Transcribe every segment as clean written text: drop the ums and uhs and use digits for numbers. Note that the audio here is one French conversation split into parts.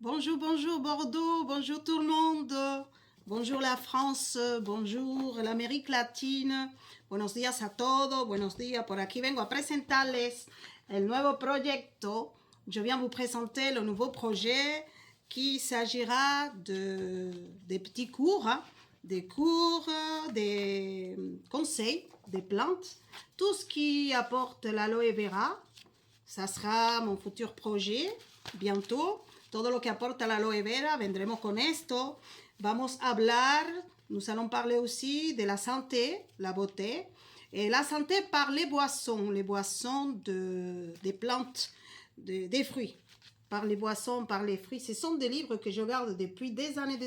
Bonjour, bonjour Bordeaux, bonjour tout le monde, bonjour la France, bonjour l'Amérique latine, buenos días a todos, buenos días. Por aquí vengo a presentarles el nuevo proyecto. Je viens vous présenter le nouveau projet qui s'agira des petits cours, des cours, des conseils, des plantes, tout ce qui apporte l'aloe vera. Ça sera mon futur projet bientôt. Todo lo que aporta la aloe vera, vendremos con esto. Vamos a hablar, nous allons parler aussi de la santé, la beauté. Et la santé par les boissons des plantes, des fruits. Par les boissons, par les fruits. Ce sont des livres que je garde depuis des années,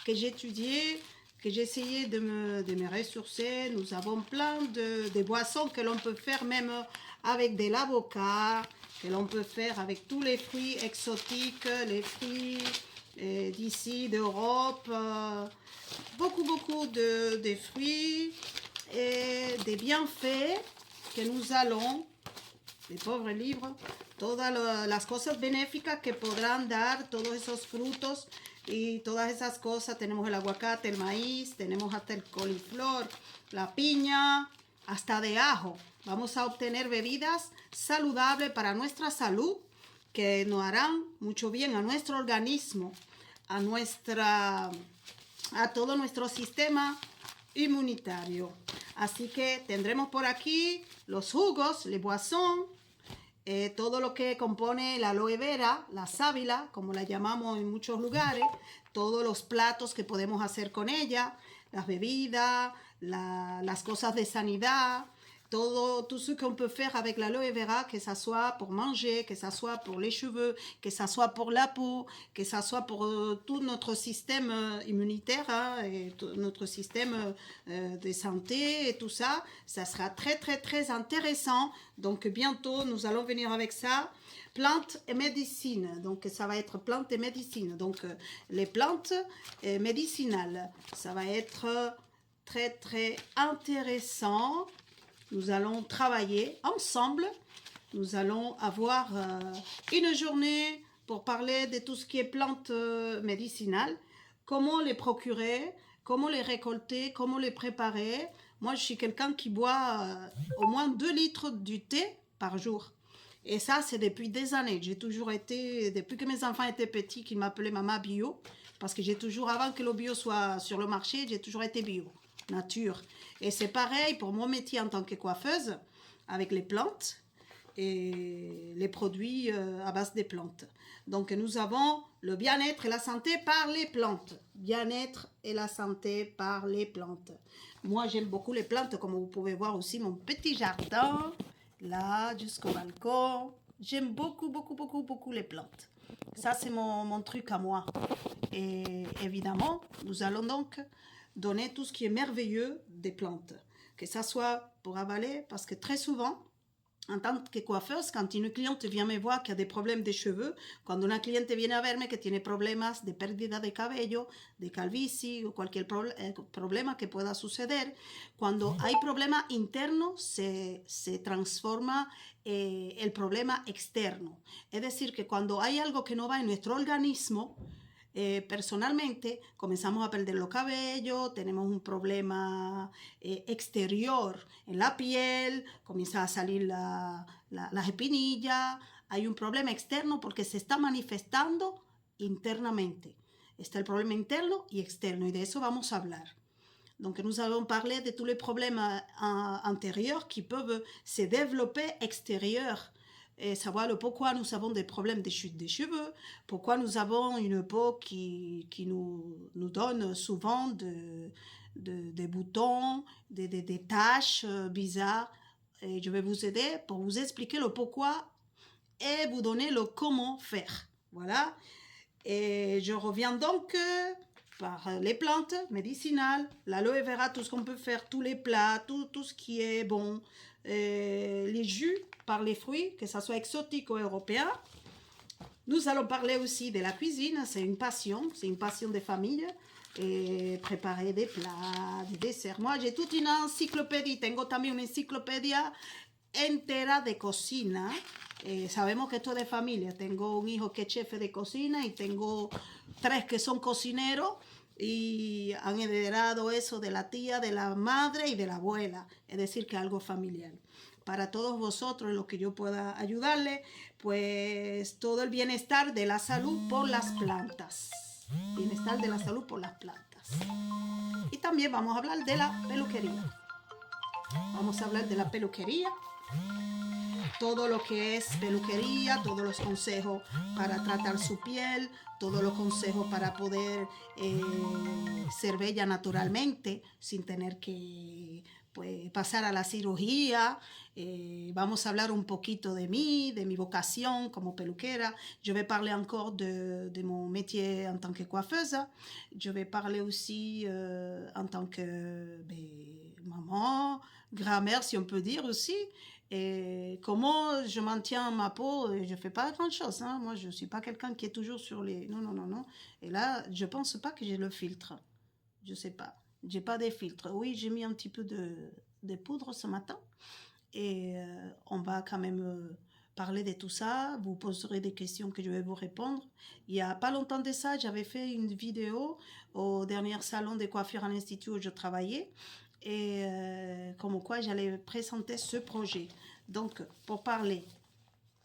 que j'ai étudiés, que j'ai essayé de me ressourcer. Nous avons plein de boissons que l'on peut faire même avec de l'avocat, que l'on peut faire avec tous les fruits exotiques, les fruits d'ici, d'Europe, beaucoup de fruits et des bienfaits que nous allons, les pauvres libres, todas las cosas benéficas que podrán dar todos esos frutos y todas esas cosas. Tenemos el aguacate, el maíz, tenemos hasta el coliflor, la piña, hasta de ajo. Vamos a obtener bebidas saludables para nuestra salud que nos harán mucho bien a nuestro organismo, a todo nuestro sistema inmunitario. Así que tendremos por aquí los jugos, les boissons, todo lo que compone la aloe vera, la sábila, como la llamamos en muchos lugares, todos los platos que podemos hacer con ella, las bebidas, las cosas de sanidad, tout ce qu'on peut faire avec l'aloe vera, que ça soit pour manger, que ça soit pour les cheveux, que ça soit pour la peau, que ça soit pour tout notre système immunitaire, et notre système de santé et tout ça. Ça sera très intéressant. Donc bientôt, nous allons venir avec ça. Plantes et médecine. Donc ça va être plantes et médecine. Donc les plantes médicinales. Ça va être très intéressant. Nous allons travailler ensemble. Nous allons avoir une journée pour parler de tout ce qui est plantes médicinales. Comment les procurer, comment les récolter, comment les préparer. Moi, je suis quelqu'un qui boit au moins 2 litres du thé par jour. Et ça, c'est depuis des années. J'ai toujours été, depuis que mes enfants étaient petits, qu'ils m'appelaient maman bio. Parce que j'ai toujours, avant que le bio soit sur le marché, j'ai toujours été bio. Nature. Et c'est pareil pour mon métier en tant que coiffeuse, avec les plantes et les produits à base des plantes. Donc nous avons le bien-être et la santé par les plantes. Bien-être et la santé par les plantes. Moi j'aime beaucoup les plantes, comme vous pouvez voir aussi mon petit jardin, là jusqu'au balcon. J'aime beaucoup les plantes. Ça c'est mon truc à moi. Et évidemment, nous allons donc donner tout ce qui est merveilleux des plantes. Que ça soit pour avaler, parce que très souvent, en tant que coiffeuse, quand une cliente vient me voir qui a des problèmes de cheveux, cuando una cliente viene a verme que tiene problemas de pérdida de cabello, de calvicie o cualquier problema que pueda suceder, cuando hay problema interno se transforma el problema externo. Es decir, que cuando hay algo que no va en nuestro organismo, personalmente comenzamos a perder los cabellos, tenemos un problema exterior en la piel, comienza a salir las espinillas, hay un problema externo porque se está manifestando internamente. Está el problema interno y externo y de eso vamos a hablar. Donc nous allons parler de tous les problèmes antérieurs qui peuvent se développer extérieurs. Et savoir le pourquoi nous avons des problèmes de chute des cheveux, pourquoi nous avons une peau qui nous donne souvent des boutons, des taches bizarres. Et je vais vous aider pour vous expliquer le pourquoi et vous donner le comment faire. Voilà. Et je reviens donc par les plantes médicinales, l'aloe vera, tout ce qu'on peut faire, tous les plats, tout ce qui est bon, les jus par les fruits, que ça soit exotique ou européen. Nous allons parler aussi de la cuisine, c'est une passion de famille, et préparer des plats, des desserts. Moi, j'ai toute une encyclopédie, tengo también una enciclopedia entera de cocina Sabemos que esto es de familia. Tengo un hijo que es chef de cocina y tengo 3 que son cocineros y han heredado eso de la tía, de la madre y de la abuela. Es decir, que algo familiar. Para todos vosotros, lo que yo pueda ayudarle, pues todo el bienestar de la salud por las plantas. Bienestar de la salud por las plantas. Y también vamos a hablar de la peluquería. Vamos a hablar de la peluquería. Todo lo que es peluquería, todos los consejos para tratar su piel, todos los consejos para poder ser bella naturalmente sin tener que pues, pasar a la cirugía. Vamos a hablar un poquito de mí, de mi vocación como peluquera. Je vais parler encore de mon métier en tant que coiffeuse. Je vais parler aussi en tant que maman, grand-mère si on peut dire aussi. Et comment je maintiens ma peau, je fais pas grand chose. Hein. Moi, je suis pas quelqu'un qui est toujours sur les. Non, non, non, non. Et là, je pense pas que j'ai le filtre. Je sais pas. J'ai pas des filtres. Oui, j'ai mis un petit peu de poudre ce matin. Et on va quand même parler de tout ça. Vous poserez des questions que je vais vous répondre. Il y a pas longtemps de ça, j'avais fait une vidéo au dernier salon de coiffure à l'Institut où je travaillais. Et comme quoi j'allais présenter ce projet. Donc, pour parler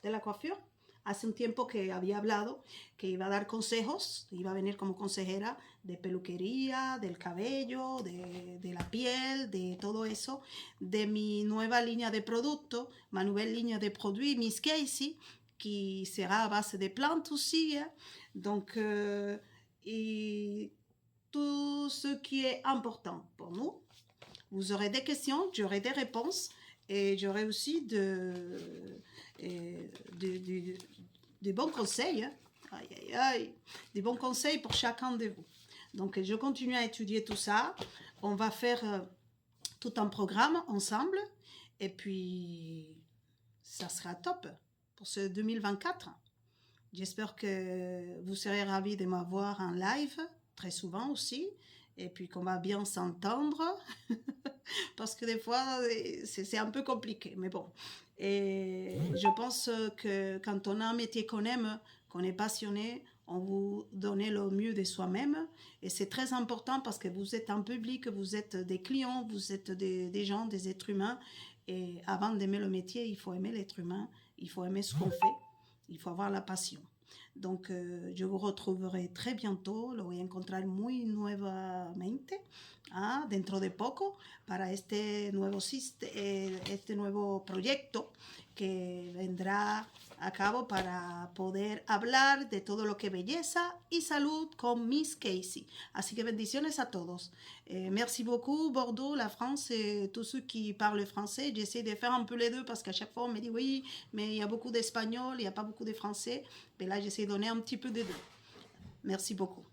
de la coiffure, hace un tiempo que había hablado que iba a dar consejos, iba a venir como consejera de peluquería, del cabello, de la piel, de todo eso, de mi nueva línea de productos, ma nouvelle ligne de produits, Miss Casey, qui sera à base de plantes aussi. Hein. Donc, et tout ce qui est important pour nous. Vous aurez des questions, j'aurai des réponses et j'aurai aussi des bons conseils. Hein. Aïe, aïe, aïe. Des bons conseils pour chacun de vous. Donc, je continue à étudier tout ça. On va faire tout un programme ensemble et puis ça sera top pour ce 2024. J'espère que vous serez ravis de m'avoir en live très souvent aussi. Et puis qu'on va bien s'entendre, parce que des fois, c'est un peu compliqué, mais bon. Et je pense que quand on a un métier qu'on aime, qu'on est passionné, on vous donne le mieux de soi-même. Et c'est très important parce que vous êtes un public, vous êtes des clients, vous êtes des gens, des êtres humains. Et avant d'aimer le métier, il faut aimer l'être humain, il faut aimer ce qu'on fait, il faut avoir la passion. Donc, je vous retrouverai très bientôt, lo voy a encontrar muy nuevamente, dentro de poco, para este nuevo proyecto que vendrá a cabo para poder hablar de todo lo que belleza y salud con Miss Casey. Así que bendiciones a todos. Merci beaucoup Bordeaux, la France et tous ceux qui parlent français. J'essaie de faire un peu les deux parce qu'à chaque fois on me dit oui, mais il y a beaucoup d'espagnol, il n'y a pas beaucoup de français. Mais là j'essaie de donner un petit peu des deux. Merci beaucoup.